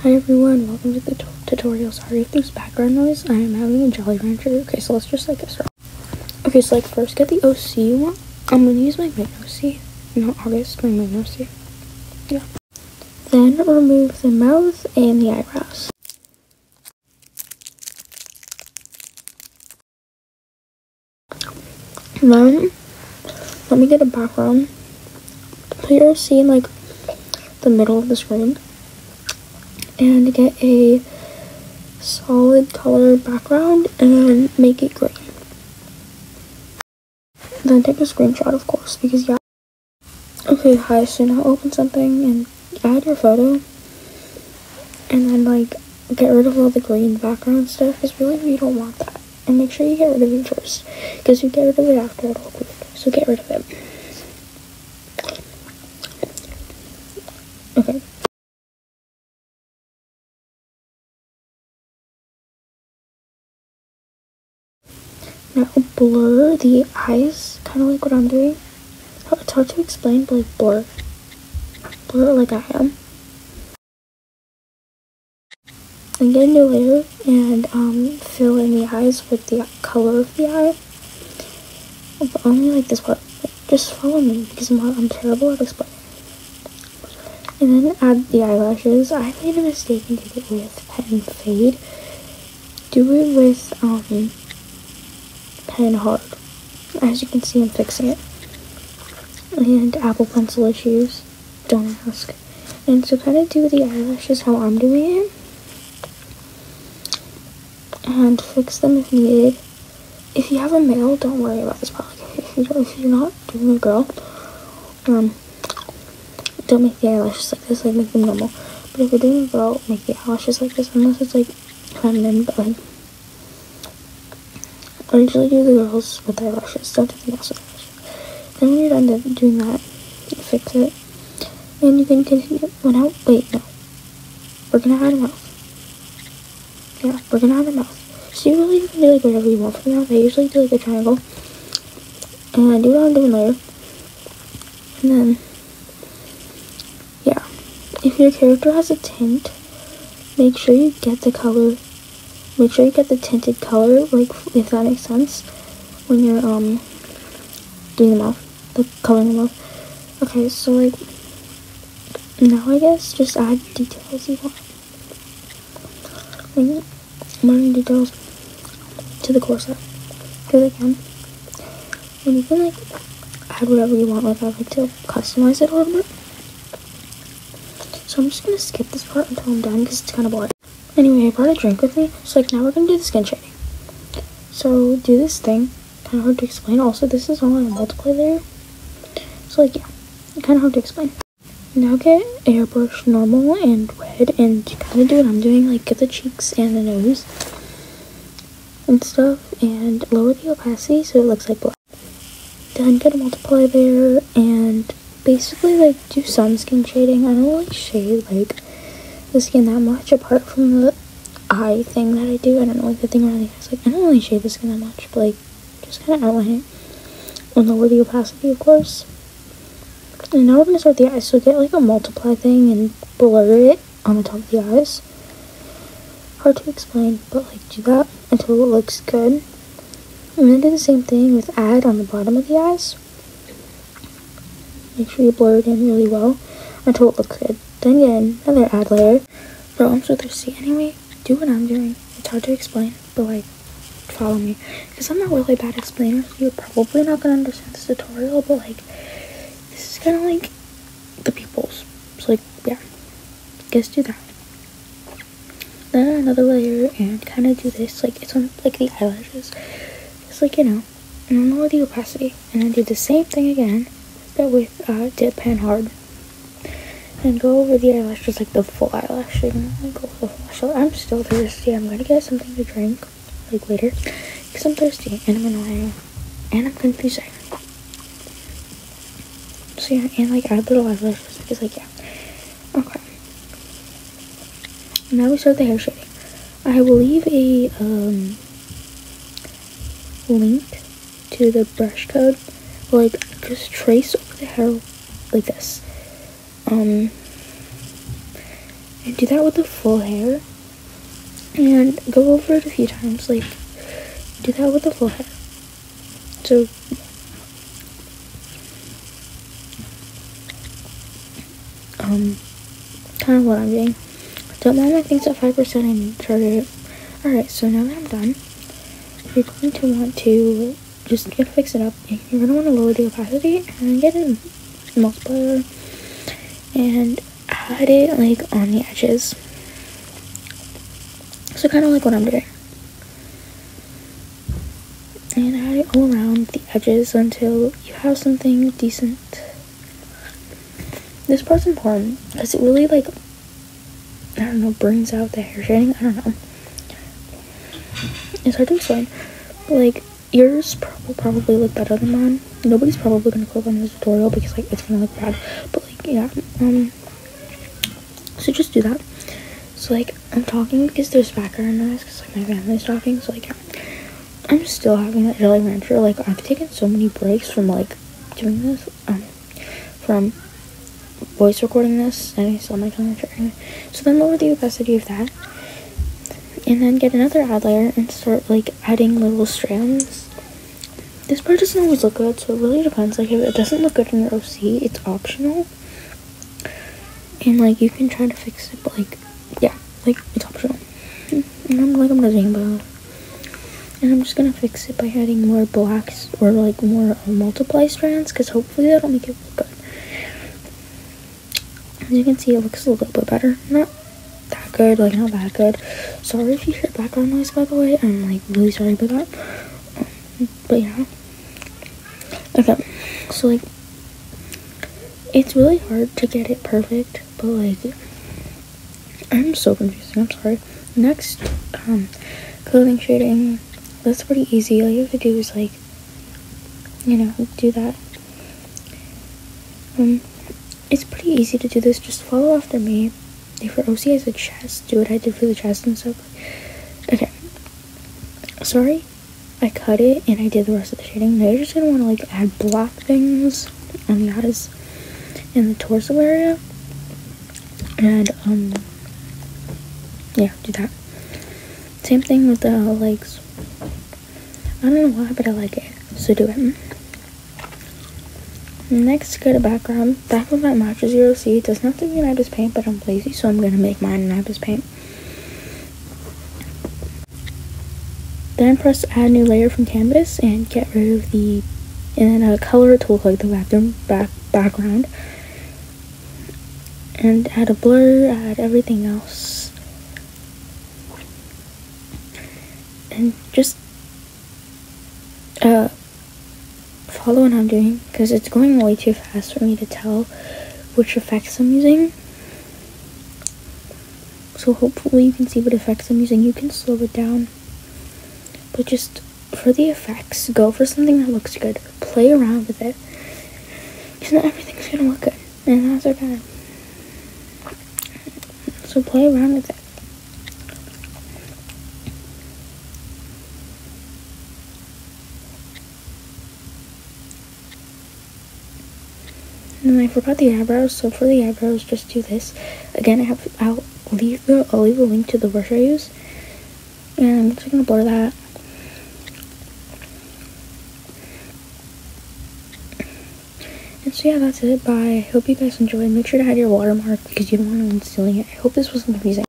Hi everyone, welcome to the tutorial. Sorry if there's background noise. I am having a Jolly Rancher. Okay, so let's just get started. Okay, so first get the OC you want. I'm gonna use my main OC. Not August, my main OC. Yeah. Then remove the mouth and the eyebrows. Then let me get a background. Put your OC in the middle of the screen. And get a solid color background and make it green. Then take a screenshot, of course, because yeah. Okay, hi, so now open something and add your photo. And then get rid of all the green background stuff, because really you don't want that. And make sure you get rid of it first, because if you get rid of it after, it'll look weird. So get rid of it. Okay. Now blur the eyes, kind of like what I'm doing. It's hard to explain, but blur it like I am. And get a new layer and fill in the eyes with the color of the eye. But only this part. Just follow me because I'm terrible at explaining. And then add the eyelashes. I made a mistake and did it with pen fade. Do it with pen hard. As you can see, I'm fixing it. And Apple Pencil issues, don't ask. And so kind of do the eyelashes how I'm doing it. And fix them if needed. If you have a male, don't worry about this part. If you're not doing a girl, don't make the eyelashes like this, make them normal. But if you're doing a girl, make the eyelashes like this, unless it's feminine, but I usually do the girls with eyelashes, don't do the girls with eyelashes. Then when you're done doing that, fix it. And you can continue. Wait, no. We're gonna add a mouth. Yeah, we're gonna add a mouth. So you really can do whatever you want for the mouth. I usually do a triangle. And I do it on a different layer. And then, yeah. If your character has a tint, make sure you get the color. Make sure you get the tinted color, if that makes sense, when you're, doing the mouth, coloring the mouth. Okay, so, now I guess just add details you want. More details to the corset, because I can. And you can, add whatever you want. I like to customize it a little bit. So I'm just gonna skip this part until I'm done, because it's kind of boring. Anyway, I brought a drink with me, so now we're gonna do the skin shading. So do this thing, kind of hard to explain. Also, this is all on a multiply layer, so yeah, kind of hard to explain. Now get airbrush normal and red, and kind of do what I'm doing, get the cheeks and the nose and stuff, and lower the opacity so it looks like black. Then get a multiply layer and basically do some skin shading. I don't really shade the skin that much, apart from the eye thing that I do. I don't know, the thing around the eyes. I don't really shade the skin that much, but just kind of outline it and lower the opacity, of course. And now we're gonna start the eyes. So get a multiply thing and blur it on the top of the eyes. Hard to explain, but do that until it looks good. And then do the same thing with add on the bottom of the eyes. Make sure you blur it in really well until it looks good. Then get another add layer. Bro, I'm so thirsty. Anyway, do what I'm doing. It's hard to explain, but follow me. Because I'm not really bad explainer. So you're probably not going to understand this tutorial, but this is kind of the people's. So yeah. Just do that. Then another layer and kind of do this. It's on the eyelashes. Just and then lower the opacity. And then do the same thing again, but with dip pen hard. And go over the eyelashes, the full eyelash. Go over the full eyelash. I'm still thirsty. I'm gonna get something to drink, later. Because I'm thirsty, and I'm annoying. And I'm confusing. So yeah, and add little eyelashes. Because yeah. Okay. Now we start the hair shading. I will leave a, link to the brush code. Just trace over the hair like this. And do that with the full hair. And go over it a few times. Like, do that with the full hair. So, kind of what I'm doing. Don't mind my things at 5% and charge it. Alright, so now that I'm done, you're going to want to just fix it up. You're going to want to lower the opacity and get a multiplier and add it like on the edges. So kind of like what I'm doing. And add it all around the edges until you have something decent. This part's important because it really, like, I don't know, brings out the hair shading. I don't know. It's hard to explain. But, like, yours will probably look better than mine. Nobody's probably going to click on this tutorial because, like, it's going to look bad. But, like, yeah. So just do that. So, like, I'm talking because there's background noise because, like, my family's talking. So, like, I'm still having that Jolly Rancher. Like, I've taken so many breaks from, like, doing this. From voice recording this, and I saw my tongue anyway. So then lower the opacity of that, and then get another ad layer and start like adding little strands. This part doesn't always look good, so it really depends. Like if it doesn't look good in your OC, it's optional, and like you can try to fix it, but like yeah, like it's optional. And I'm not doing both. And I'm just gonna fix it by adding more blacks or like more multiply strands, because hopefully that'll make it look good. As you can see, it looks a little bit better. Not that good, like not that good. Sorry if you hear background noise, by the way. I'm like really sorry about that. But yeah. Okay, so like it's really hard to get it perfect, but like I'm so confusing. I'm sorry. Next, clothing shading. That's pretty easy. All you have to do is like, you know, do that. It's pretty easy to do this. Just follow after me. If your OC has a chest, do what I did for the chest and stuff. Okay. Sorry, I cut it and I did the rest of the shading. Now you're just gonna want to like add black things on the eyes in the torso area. And yeah, do that. Same thing with the legs. I don't know why, but I like it. So do it. Next, get a background. Background that matches your OC. It doesn't have to be an IBIS paint, but I'm lazy, so I'm gonna make mine an IBIS paint. Then press add new layer from canvas and get rid of the, and then color it to look like the background. And add a blur, add everything else. And just follow what I'm doing, because it's going way too fast for me to tell which effects I'm using. So hopefully you can see what effects I'm using. You can slow it down, but just for the effects, go for something that looks good. Play around with it, because not everything's gonna look good, and that's okay. So play around with it. And I forgot the eyebrows, so for the eyebrows, just do this. Again, I'll leave a link to the brush I use, and I'm just gonna blur that. And so yeah, that's it. Bye. I hope you guys enjoyed. Make sure to add your watermark because you don't want anyone stealing it. I hope this wasn't confusing.